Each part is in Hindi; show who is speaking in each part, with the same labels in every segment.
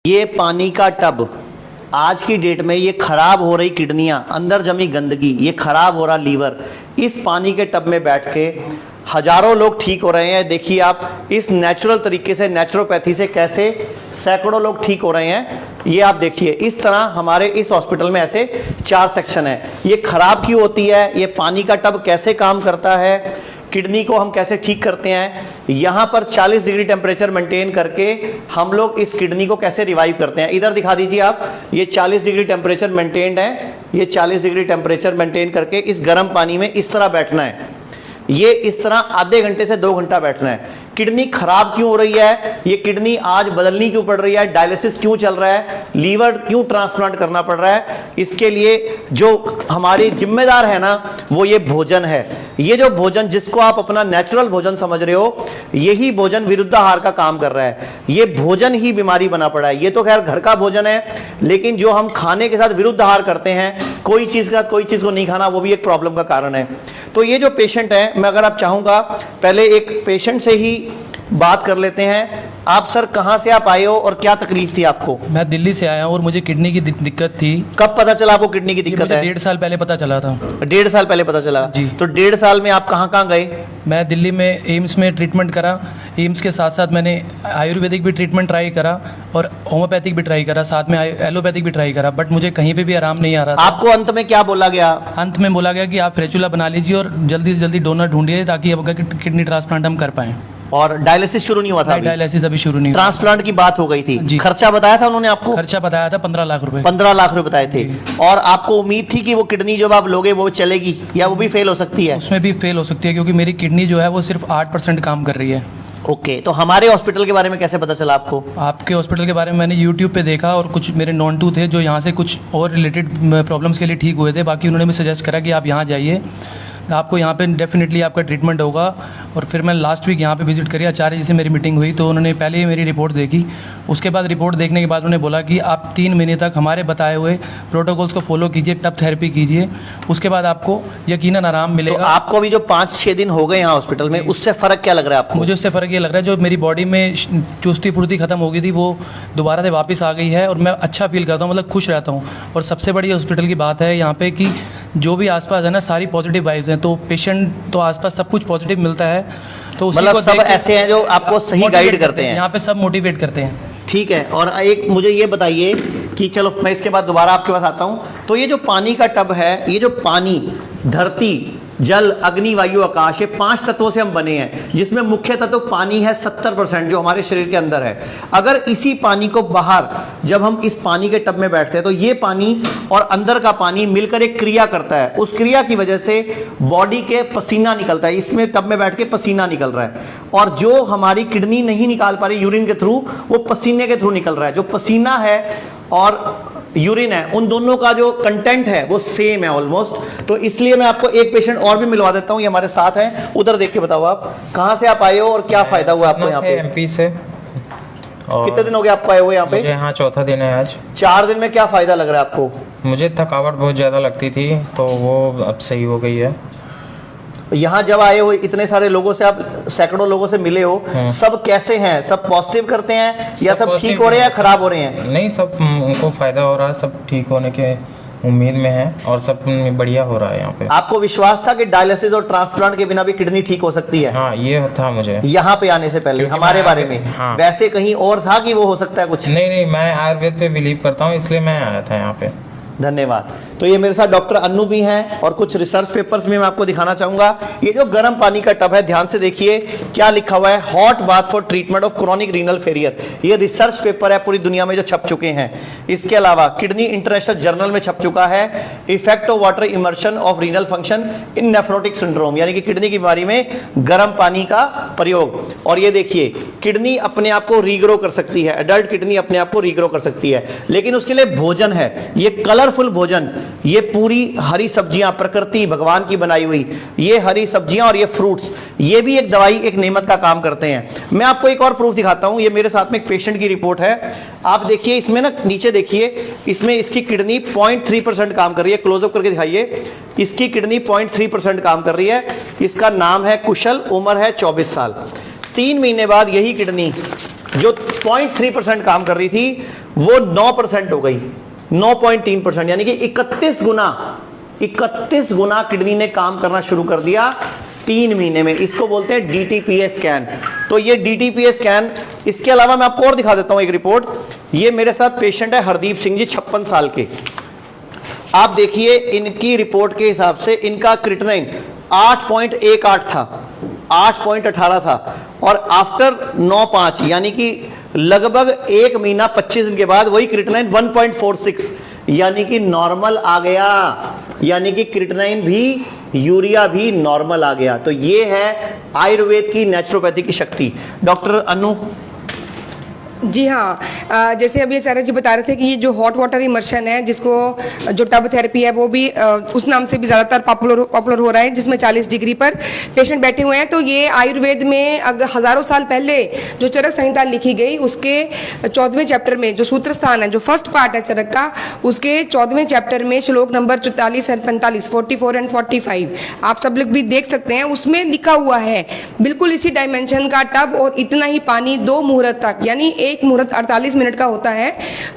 Speaker 1: ये पानी का टब, आज की डेट में ये खराब हो रही किडनियां, अंदर जमी गंदगी, ये खराब हो रहा लीवर, इस पानी के टब में बैठ के हजारों लोग ठीक हो रहे हैं। देखिए आप इस नेचुरल तरीके से, नेचुरोपैथी से कैसे सैकड़ों लोग ठीक हो रहे हैं। ये आप देखिए, इस तरह हमारे इस हॉस्पिटल में ऐसे 4 सेक्शन है। ये खराब क्यों होती है, ये पानी का टब कैसे काम करता है, किडनी को हम कैसे ठीक करते हैं, यहाँ पर 40 डिग्री टेम्परेचर मेंटेन करके हम लोग इस किडनी को कैसे रिवाइव करते हैं। इधर दिखा दीजिए आप, ये 40 डिग्री टेम्परेचर मेंटेन्ड है। ये 40 डिग्री टेम्परेचर मेंटेन करके इस गर्म पानी में इस तरह बैठना है। ये इस तरह आधे घंटे से 2 घंटा बैठना है। किडनी खराब क्यों हो रही है, ये किडनी आज बदलनी क्यों पड़ रही है, डायलिसिस क्यों चल रहा है, लीवर क्यों ट्रांसप्लांट करना पड़ रहा है, इसके लिए जो हमारी जिम्मेदार है ना, वो ये भोजन है। ये जो भोजन जिसको आप अपना नेचुरल भोजन समझ रहे हो, यही भोजन विरुद्धाहार का काम कर रहा है। ये भोजन ही बीमारी बना पड़ा है। ये तो खैर घर का भोजन है, लेकिन जो हम खाने के साथ विरुद्धाहार करते हैं, कोई चीज के साथ कोई चीज को नहीं खाना, वो भी एक प्रॉब्लम का कारण है। तो ये जो पेशेंट है, मैं अगर आप चाहूंगा पहले एक पेशेंट से ही बात कर लेते हैं। आप सर कहां से आप आए हो और क्या तकलीफ थी आपको?
Speaker 2: मैं दिल्ली से आया हूँ और मुझे किडनी की दिक्कत थी।
Speaker 1: कब पता चला आपको किडनी की दिक्कत है?
Speaker 2: 1.5 साल पहले पता चला था।
Speaker 1: 1.5 साल पहले पता चला
Speaker 2: जी।
Speaker 1: तो 1.5 साल में आप कहां कहां गए?
Speaker 2: मैं दिल्ली में एम्स में ट्रीटमेंट करा। एम्स के साथ साथ मैंने आयुर्वेदिक भी ट्रीटमेंट ट्राई करा और होम्योपैथिक भी ट्राई करा, साथ में एलोपैथिक भी ट्राई करा, बट मुझे कहीं पे भी आराम नहीं आ रहा था।
Speaker 1: आपको अंत में क्या बोला गया?
Speaker 2: अंत में बोला गया कि आप फ्रेचुला बना लीजिए और जल्दी से जल्दी डोनर ढूंढिए ताकि अब किडनी ट्रांसप्लांट हम कर पाएं।
Speaker 1: और डायलिसिस शुरू नहीं हुआ था?
Speaker 2: डायलिसिस अभी शुरू नहीं हुआ।
Speaker 1: ट्रांसप्लांट की बात हो गई थी
Speaker 2: जी।
Speaker 1: खर्चा बताया था उन्होंने आपको?
Speaker 2: खर्चा बताया था 15 लाख रुपए।
Speaker 1: 15 लाख रुपए बताए थे। और आपको उम्मीद थी कि वो किडनी जब आप लोगे वो चलेगी या वो भी फेल हो सकती है?
Speaker 2: उसमें भी फेल हो सकती है क्योंकि मेरी किडनी जो है वो सिर्फ 8% काम कर रही है।
Speaker 1: ओके, तो हमारे हॉस्पिटल के बारे में कैसे पता चला आपको?
Speaker 2: आपके हॉस्पिटल के बारे में मैंने यूट्यूब पे देखा और कुछ मेरे नॉन टू थे जो यहाँ से कुछ और रिलेटेड प्रॉब्लम्स के लिए ठीक हुए थे। बाकी उन्होंने मुझे सजेस्ट करा कि आप यहाँ जाइए, आपको यहाँ पे डेफिनेटली आपका ट्रीटमेंट होगा। और फिर मैं लास्ट वीक यहाँ पे विजिट करी, आचार्य जी से मेरी मीटिंग हुई तो उन्होंने पहले ही मेरी रिपोर्ट देखी। उसके बाद रिपोर्ट देखने के बाद उन्होंने बोला कि आप 3 महीने तक हमारे बताए हुए प्रोटोकॉल्स को फॉलो कीजिए, टब थेरेपी कीजिए, उसके बाद आपको यकीनन आराम मिलेगा।
Speaker 1: तो आपको अभी जो 5-6 दिन हो गए यहाँ हॉस्पिटल में, उससे फर्क क्या लग रहा है आपको?
Speaker 2: मुझे उससे फ़र्क ये लग रहा है, जो मेरी बॉडी में चुस्ती फुर्ती खत्म हो गई थी वो दोबारा से वापस आ गई है और मैं अच्छा फील करता हूँ, मतलब खुश रहता हूँ। और सबसे बड़ी हॉस्पिटल की बात है यहाँ पे कि जो भी आसपास है ना, सारी पॉजिटिव वाइब्स हैं, तो पेशेंट तो आसपास सब कुछ पॉजिटिव मिलता है। तो
Speaker 1: मतलब सब ऐसे हैं जो आपको सही गाइड करते हैं?
Speaker 2: यहाँ पे सब मोटिवेट करते हैं।
Speaker 1: ठीक है। और एक मुझे ये बताइए कि चलो मैं इसके बाद दोबारा आपके पास आता हूँ। तो ये जो पानी का टब है, ये जो पानी, धरती, जल, अग्नि, वायु, आकाश, ये 5 तत्वों से हम बने हैं, जिसमें मुख्य तत्व पानी है 70% जो हमारे शरीर के अंदर है। अगर इसी पानी को बाहर, जब हम इस पानी के टब में बैठते हैं तो ये पानी और अंदर का पानी मिलकर एक क्रिया करता है। उस क्रिया की वजह से बॉडी के पसीना निकलता है, इसमें टब में बैठ के पसीना निकल रहा है। और जो हमारी किडनी नहीं निकाल पा रही यूरिन के थ्रू, वो पसीने के थ्रू निकल रहा है। जो पसीना है और यूरिन है, उन दोनों का जो कंटेंट है वो सेम है ऑलमोस्ट। तो इसलिए मैं आपको एक पेशेंट और भी मिलवा देता हूँ, ये हमारे साथ हैं। उधर देख के बताओ आप कहाँ से आप आए हो और क्या फायदा हुआ आपको यहाँ पे?
Speaker 3: एमपी से। और
Speaker 1: कितने दिन हो गए आपको आए हुए यहाँ पे?
Speaker 3: मुझे यहाँ 4था दिन है आज।
Speaker 1: 4 दिन में क्या फायदा लग रहा है आपको?
Speaker 3: मुझे थकावट बहुत ज़्यादा लगती थी तो वो अब सही हो गई है।
Speaker 1: यहाँ जब आए हो, इतने सारे लोगों से, आप सैकड़ों लोगों से मिले हो, सब कैसे हैं? सब पॉजिटिव करते हैं या सब ठीक हो रहे हैं या खराब हो रहे हैं?
Speaker 3: नहीं, सब उनको फायदा हो रहा है, सब ठीक होने के उम्मीद में है और सब बढ़िया हो रहा है यहाँ पे।
Speaker 1: आपको विश्वास था कि डायलिसिस और ट्रांसप्लांट के बिना भी किडनी ठीक हो सकती है?
Speaker 3: हाँ, ये था मुझे
Speaker 1: यहाँ पे आने से पहले हमारे बारे में।
Speaker 3: हाँ।
Speaker 1: वैसे कहीं और था कि वो हो सकता है कुछ?
Speaker 3: नहीं, मैं आयुर्वेद पे बिलीव करता हूँ, इसलिए मैं आया था यहाँ पे।
Speaker 1: धन्यवाद। तो ये मेरे साथ डॉक्टर अन्नू भी हैं और कुछ रिसर्च पेपर्स में मैं आपको दिखाना चाहूंगा। ये जो गर्म पानी का टब है, ध्यान से देखिए क्या लिखा हुआ है, hot bath for treatment of chronic renal failure. ये रिसर्च पेपर है पूरी दुनिया में जो छप चुके हैं। इसके अलावा किडनी इंटरनेशनल जर्नल में छप चुका है effect of water immersion of renal function in nephrotic syndrome, यानी कि किडनी की बीमारी में गर्म पानी का प्रयोग। और ये देखिए, किडनी अपने आप को रीग्रो कर सकती है, एडल्ट किडनी अपने आप को रीग्रो कर सकती है, लेकिन उसके लिए भोजन है। ये कलरफुल भोजन, ये पूरी हरी सब्जियां, प्रकृति भगवान की बनाई हुई ये हरी सब्जियां और ये फ्रूट्स, ये भी एक दवाई, एक नेमत का काम करते हैं। मैं आपको एक और प्रूफ दिखाता हूं। ये मेरे साथ में एक पेशेंट की रिपोर्ट है, आप देखिए इसमें ना, नीचे देखिए, इसमें इसकी किडनी 0.3% काम कर रही है। क्लोजअप करके दिखाइए, इसकी किडनी 0.3% काम कर रही है। इसका नाम है कुशल, उम्र है 24 साल। 3 महीने बाद यही किडनी जो 0.3% काम कर रही थी वो 9% हो गई, 9.3%, यानी कि 31 गुना किडनी ने काम करना शुरू कर दिया 3 महीने में। इसको बोलते हैं DTPA स्कैन। तो ये DTPA स्कैन, इसके अलावा मैं आपको और दिखा देता हूं एक रिपोर्ट। ये मेरे साथ पेशेंट है हरदीप सिंह जी, 56 साल के। आप देखिए इनकी रिपोर्ट के हिसाब से इनका क्रिएटिनिन 8.18 था, 8.18 था, और आफ्टर 9/5 यानी कि लगभग 1 महीना 25 दिन के बाद वही क्रिएटिनिन 1.46 यानी कि नॉर्मल आ गया, यानी कि क्रिएटिनिन भी यूरिया भी नॉर्मल आ गया। तो ये है आयुर्वेद की नेचुरोपैथी की शक्ति। डॉक्टर अनु।
Speaker 4: जी हाँ, जैसे अभी आचार्य जी बता रहे थे कि ये जो हॉट वाटर इमर्शन है, जिसको जो टब थेरेपी है, वो भी उस नाम से भी ज़्यादातर पॉपुलर हो रहा है, जिसमें 40 डिग्री पर पेशेंट बैठे हुए हैं। तो ये आयुर्वेद में हज़ारों साल पहले जो चरक संहिता लिखी गई, उसके 14वें चैप्टर में जो सूत्र स्थान है, जो फर्स्ट पार्ट है चरक का, उसके 14वें चैप्टर में श्लोक नंबर 44 और 45, 44 एंड 45 आप सब लोग भी देख सकते हैं। उसमें लिखा हुआ है बिल्कुल इसी डायमेंशन का टब और इतना ही पानी 2 मुहूर्त तक, यानी एक मुहूर्त 48 मिनट का होता है।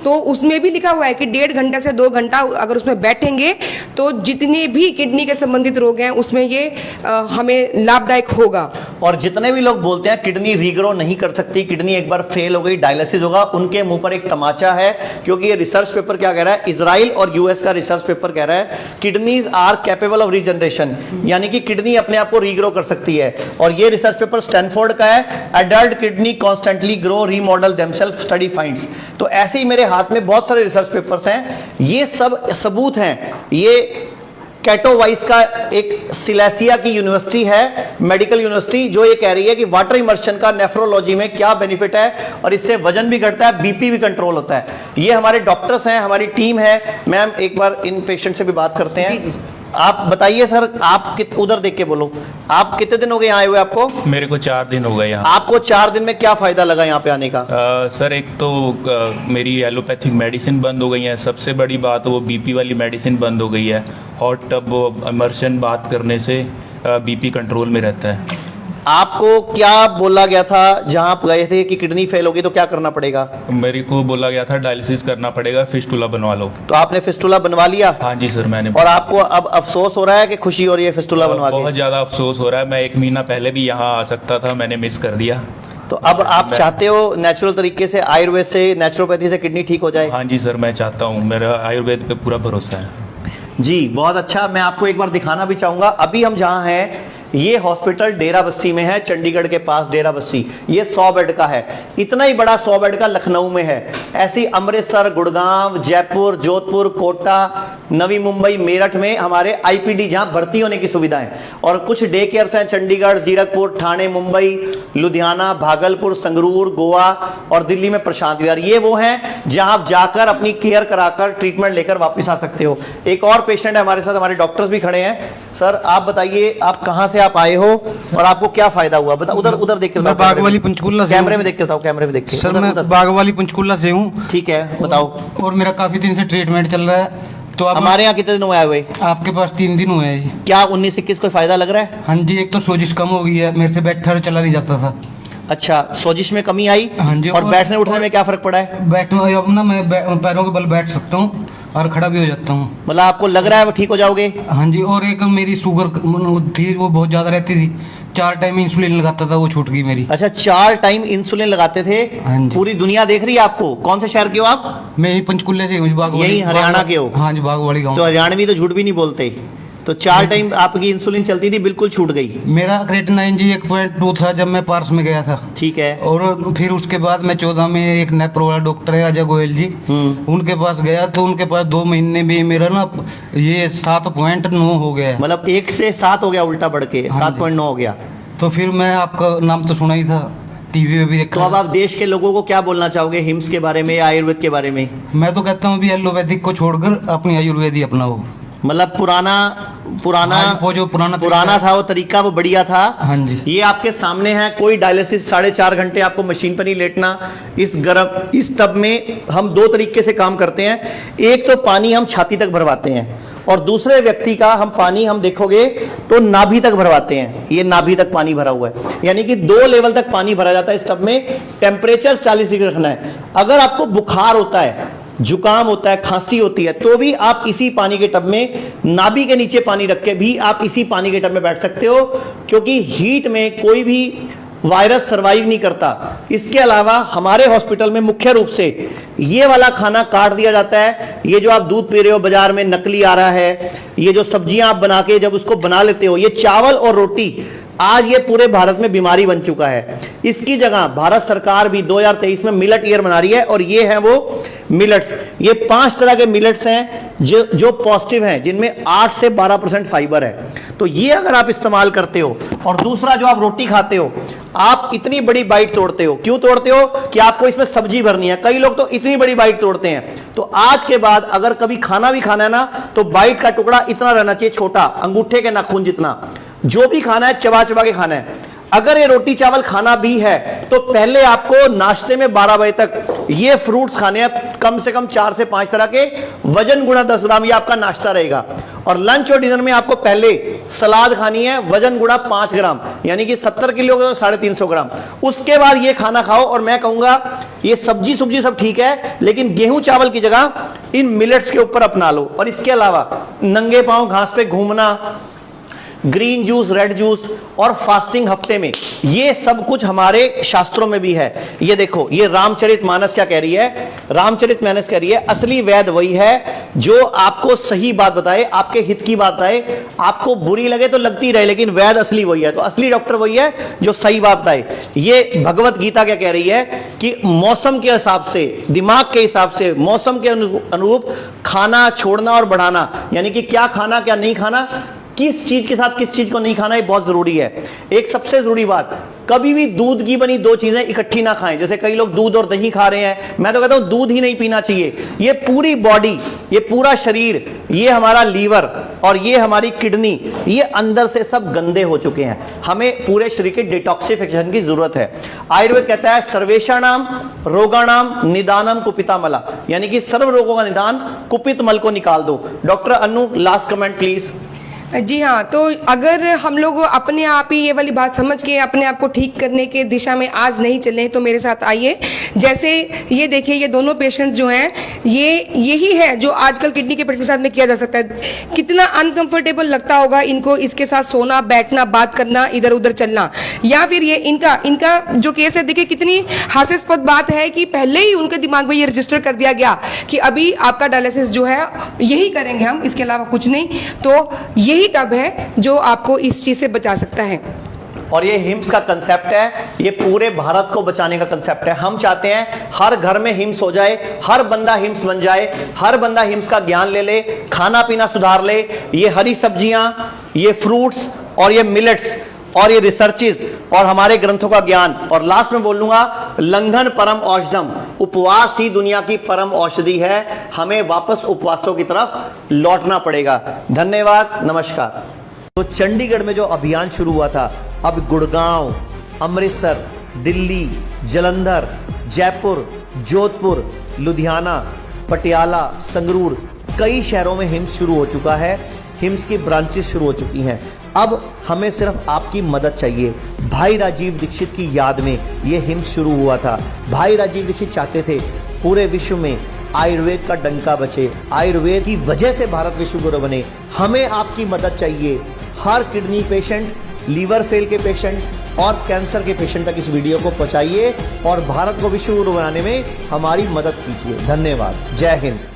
Speaker 4: तो उसमें भी लिखा हुआ है कि 1.5 घंटा से 2 घंटा अगर उसमें बैठेंगे तो जितने भी किडनी के संबंधित रोग हैं उसमें ये हमें लाभदायक होगा। और
Speaker 1: जितने भी लोग बोलते हैं किडनी रीग्रो नहीं कर सकती, किडनी एक बार फेल हो गई, डायलिसिस होगा, उनके मुंह पर एक तमाचा है, क्योंकि ये रिसर्च पेपर क्या कह रहा है, इजराइल और यूएस का रिसर्च पेपर कह रहा है kidneys are capable of regeneration, यानी कि किडनी अपने आप को रीग्रो कर सकती है। और ये रिसर्च पेपर स्टैनफोर्ड का है, adult kidney constantly grow remodel themselves study finds. तो ऐसे ही मेरे हाथ में बहुत सारे रिसर्च पेपर्स हैं, ये सब सबूत हैं। ये कैटोवाइस का एक सिलेसिया की यूनिवर्सिटी है, मेडिकल यूनिवर्सिटी, जो ये कह रही है कि वाटर इमर्शन का नेफ्रोलॉजी में क्या बेनिफिट है और इससे वजन भी घटता है, बीपी भी कंट्रोल होता है। ये हमारे डॉक्टर्स हैं, हमारी टीम है। मैम एक बार इन पेशेंट से भी बात करते हैं।
Speaker 4: जी, जी।
Speaker 1: आप बताइए सर, आप उधर देख के बोलो, आप कितने दिन हो गए यहाँ आए हुए आपको?
Speaker 5: मेरे को 4 दिन हो गए यहाँ।
Speaker 1: आपको 4 दिन में क्या फायदा लगा यहाँ पे आने का?
Speaker 5: सर एक तो मेरी एलोपैथिक मेडिसिन बंद हो गई है, सबसे बड़ी बात वो बीपी वाली मेडिसिन बंद हो गई है। हॉट टब इमर्शन बात करने से बीपी कंट्रोल में रहता है।
Speaker 1: आपको क्या बोला गया था जहां आप गए थे कि किडनी फेल होगी तो क्या करना पड़ेगा?
Speaker 5: मेरे को बोला गया था डायलिसिस करना पड़ेगा, फिस्टुला बनवा लो।
Speaker 1: तो आपने फिस्टुला बनवा लिया?
Speaker 5: हाँ जी सर मैंने।
Speaker 1: और आपको अब अफसोस हो रहा है कि खुशी हो रही है फिस्टुला बनवा के?
Speaker 5: बहुत ज़्यादा अफसोस हो रहा है। मैं 1 महीना पहले भी यहाँ आ सकता था, मैंने मिस कर दिया।
Speaker 1: तो अब आप चाहते हो नेचुरल तरीके से, आयुर्वेद से, नेचुरोपैथी से किडनी ठीक हो जाए?
Speaker 5: हाँ जी सर मैं चाहता हूँ, मेरा आयुर्वेद पे पूरा भरोसा है।
Speaker 1: जी बहुत अच्छा। मैं आपको एक बार दिखाना भी चाहूंगा। अभी हम जहां हैं ये हॉस्पिटल डेराबस्सी में है, चंडीगढ़ के पास डेराबस्सी। ये 100 बेड का है, इतना ही बड़ा 100 बेड का लखनऊ में है। ऐसी अमृतसर, गुड़गांव, जयपुर, जोधपुर, कोटा, नवी मुंबई, मेरठ में हमारे आईपीडी जहां भर्ती होने की सुविधा है। और कुछ डे केयर्स हैं चंडीगढ़, जीरकपुर, ठाणे, मुंबई, लुधियाना, भागलपुर, संगरूर, गोवा और दिल्ली में प्रशांत विहार। ये वो हैं जहां आप जाकर अपनी केयर कराकर ट्रीटमेंट लेकर वापस आ सकते हो। एक और पेशेंट है हमारे साथ, हमारे डॉक्टर्स भी खड़े हैं। सर आप बताइए, आप कहां से आप आए हो और आपको क्या फायदा हुआ? बता, उधर देख के बताओ।
Speaker 6: मैं बागवाली पंचकूला से
Speaker 1: कैमरे में देख के बताओ, कैमरे में देख के।
Speaker 6: सर मैं बागवाली पंचकूला से हूँ।
Speaker 1: ठीक है बताओ।
Speaker 6: और मेरा काफी दिन से ट्रीटमेंट चल रहा है। तो आप
Speaker 1: हमारे यहाँ कितने दिन हुए आए हुए?
Speaker 6: आपके पास 3 दिन हुए हैं।
Speaker 1: क्या 19-21 कोई फायदा लग रहा है?
Speaker 6: हाँ जी, एक तो सोजिश कम हो गई है, मेरे से बैठा चला नहीं जाता था।
Speaker 1: अच्छा, सोजिश में कमी आई?
Speaker 6: हाँ जी।
Speaker 1: और बैठने उठने में क्या फर्क पड़ा है?
Speaker 6: बैठने अब ना मैं पैरों के बल बैठ सकता हूँ और खड़ा भी हो जाता हूँ।
Speaker 1: मतलब आपको लग रहा है वो ठीक हो जाओगे?
Speaker 6: हाँ जी। और एक मेरी शुगर थी, वो बहुत ज्यादा रहती थी। 4 टाइम इंसुलिन लगाता था, वो छूट गई मेरी।
Speaker 1: अच्छा, 4 टाइम इंसुलिन लगाते थे?
Speaker 6: हाँ जी।
Speaker 1: पूरी दुनिया देख रही है आपको। कौन से शहर के हो आप?
Speaker 6: मैं यही पंचकुले से हूँ, बागवाली।
Speaker 1: यही हरियाणा के हो?
Speaker 6: हाँ जी, बागवाली गाँव।
Speaker 1: तो हरियाणवी तो झूठ भी नहीं बोलते। तो 4 टाइम आपकी इंसुलिन चलती थी, बिल्कुल छूट गई।
Speaker 6: मेरा क्रेटिनाइन जी 1.2 था जब मैं पार्स में गया था।
Speaker 1: ठीक है।
Speaker 6: और फिर उसके बाद मैं 14 में एक नेप्रो वाला डॉक्टर है अजय गोयल जी, उनके पास गया तो उनके पास 2 महीने में मेरा ना ये 7.9 हो गया।
Speaker 1: मतलब 1 से 7 हो गया, उल्टा बढ़ के 7.9 हो गया।
Speaker 6: तो फिर मैं आपका नाम तो सुना ही था, टीवी पे भी देखा।
Speaker 1: तो अब आप देश के लोगों को क्या बोलना चाहोगे हिम्स के बारे में या आयुर्वेद के बारे में?
Speaker 6: मैं तो कहता हूँ भी एलोपैथिक को छोड़कर अपनी आयुर्वेद ही अपनाओ।
Speaker 1: मतलब पुराना
Speaker 6: वो जो
Speaker 1: पुराना था वो तरीका वो बढ़िया था।
Speaker 6: हाँ जी।
Speaker 1: ये आपके सामने है, कोई डायलिसिस 4.5 घंटे आपको मशीन पर नहीं लेटना। इस टब में हम 2 तरीके से काम करते हैं। एक तो पानी हम छाती तक भरवाते हैं और दूसरे व्यक्ति का हम पानी हम देखोगे तो नाभि तक भरवाते हैं, ये नाभि तक पानी भरा हुआ है, यानी कि 2 लेवल तक पानी भरा जाता है इस टब में। टेम्परेचर 40 डिग्री रखना है। अगर आपको बुखार होता है, जुकाम होता है, खांसी होती है, तो भी आप इसी पानी के टब में नाभि के नीचे पानी रख के भी आप इसी पानी के टब में बैठ सकते हो, क्योंकि हीट में कोई भी वायरस सरवाइव नहीं करता। इसके अलावा हमारे हॉस्पिटल में मुख्य रूप से ये वाला खाना काट दिया जाता है। ये जो आप दूध पी रहे हो बाजार में नकली आ रहा है, ये जो सब्जियां आप बना के जब उसको बना लेते हो, ये चावल और रोटी आज ये पूरे भारत में बीमारी बन चुका है। इसकी जगह भारत सरकार भी 2023 में मिलेट ईयर मना रही है, और ये है वो मिलेट्स। ये 5 तरह के मिलेट्स हैं जो पॉजिटिव हैं, जिनमें 8 से 12% फाइबर है। तो ये अगर आप इस्तेमाल करते हो, और दूसरा जो आप रोटी खाते हो, आप इतनी बड़ी बाइट तोड़ते हो, क्यों तोड़ते हो कि आपको इसमें सब्जी भरनी है। कई लोग तो इतनी बड़ी बाइट तोड़ते हैं। तो आज के बाद अगर कभी खाना भी खाना है ना, तो बाइट का टुकड़ा इतना रहना चाहिए, छोटा, अंगूठे के नाखून जितना। जो भी खाना है चबा चबा के खाना है। अगर ये रोटी चावल खाना भी है तो पहले आपको नाश्ते में 12 बजे तक ये फ्रूट्स खाने हैं, कम से कम 4 से 5 तरह के, वजन गुणा 10 ग्राम, ये आपका नाश्ता रहेगा। और लंच और डिनर में आपको पहले सलाद खानी है, वजन गुणा 5 ग्राम, यानी कि 70 किलो तो 350 ग्राम। उसके बाद ये खाना खाओ। और मैं कहूंगा ये सब्जी सुब्जी सब ठीक है, लेकिन गेहूं चावल की जगह इन मिलेट्स के ऊपर अपना लो। और इसके अलावा नंगे पांव घास पे घूमना, ग्रीन जूस, रेड जूस और फास्टिंग हफ्ते में, ये सब कुछ हमारे शास्त्रों में भी है। ये देखो, ये रामचरितमानस क्या कह रही है? रामचरितमानस कह रही है असली वैद्य वही है जो आपको सही बात बताए, आपके हित की बात बताए। आपको बुरी लगे तो लगती रहे, लेकिन वैद्य असली वही है। तो असली डॉक्टर वही है जो सही बात बताए। ये भगवत गीता क्या कह रही है कि मौसम के हिसाब से, दिमाग के हिसाब से, मौसम के अनुरूप खाना छोड़ना और बढ़ाना, यानी कि क्या खाना क्या नहीं खाना, किस चीज के साथ किस चीज को नहीं खाना, ये बहुत जरूरी है। एक सबसे जरूरी बात, कभी भी दूध की बनी 2 चीजें इकट्ठी ना खाएं। जैसे कई लोग दूध और दही खा रहे हैं, मैं तो कहता हूं दूध ही नहीं पीना चाहिए। ये पूरी बॉडी, ये पूरा शरीर, ये हमारा लीवर और ये हमारी किडनी, ये अंदर से सब गंदे हो चुके हैं। हमें पूरे शरीर के डिटॉक्सिफिकेशन की जरूरत है। आयुर्वेद कहता है सर्वेषाणाम रोगाणाम निदानम कुपितामला, यानी कि सर्व रोगों का निदान कुपित मल को निकाल दो। Doctor Anu, last comment please.
Speaker 4: जी हाँ, तो अगर हम लोग अपने आप ही ये वाली बात समझ के अपने आप को ठीक करने के दिशा में आज नहीं चले तो मेरे साथ आइए। जैसे ये देखिए, ये दोनों पेशेंट्स जो हैं, ये यही है जो आजकल किडनी के पेशेंट के साथ में किया जा सकता है। कितना अनकंफर्टेबल लगता होगा इनको इसके साथ सोना, बैठना, बात करना, इधर उधर चलना। या फिर ये इनका जो केस है, देखिए कितनी हास्यास्पद बात है कि पहले ही उनके दिमाग में ये रजिस्टर कर दिया गया कि अभी आपका डायलिसिस जो है यही करेंगे हम, इसके अलावा कुछ नहीं। तो यही टब है जो आपको इस चीज से बचा सकता है।
Speaker 1: और ये हिम्स का कंसेप्ट है, ये पूरे भारत को बचाने का कंसेप्ट है। हम चाहते हैं हर घर में हिम्स हो जाए, हर बंदा हिम्स बन जाए, हर बंदा हिम्स का ज्ञान ले ले, खाना पीना सुधार ले। ये हरी सब्जियां, ये फ्रूट्स और ये मिलेट्स और ये रिसर्चेस और हमारे ग्रंथों का ज्ञान। और लास्ट में बोलूंगा, लंघन परम औषधम, उपवास ही दुनिया की परम औषधि है। हमें वापस उपवासों की तरफ लौटना पड़ेगा। धन्यवाद, नमस्कार। तो चंडीगढ़ में जो अभियान शुरू हुआ था, अब गुड़गांव, अमृतसर, दिल्ली, जालंधर, जयपुर, जोधपुर, लुधियाना, पटियाला, संगरूर, कई शहरों में हिम्स शुरू हो चुका है। हिम्स की ब्रांचेस शुरू हो चुकी हैं। अब हमें सिर्फ आपकी मदद चाहिए। भाई राजीव दीक्षित की याद में ये हिम्स शुरू हुआ था। भाई राजीव दीक्षित चाहते थे पूरे विश्व में आयुर्वेद का डंका बचे, आयुर्वेद की वजह से भारत विश्व गुरु बने। हमें आपकी मदद चाहिए। हर किडनी पेशेंट, लीवर फेल के पेशेंट और कैंसर के पेशेंट तक इस वीडियो को पहुंचाइए और भारत को विश्व गुरु बनाने में हमारी मदद कीजिए। धन्यवाद। जय हिंद।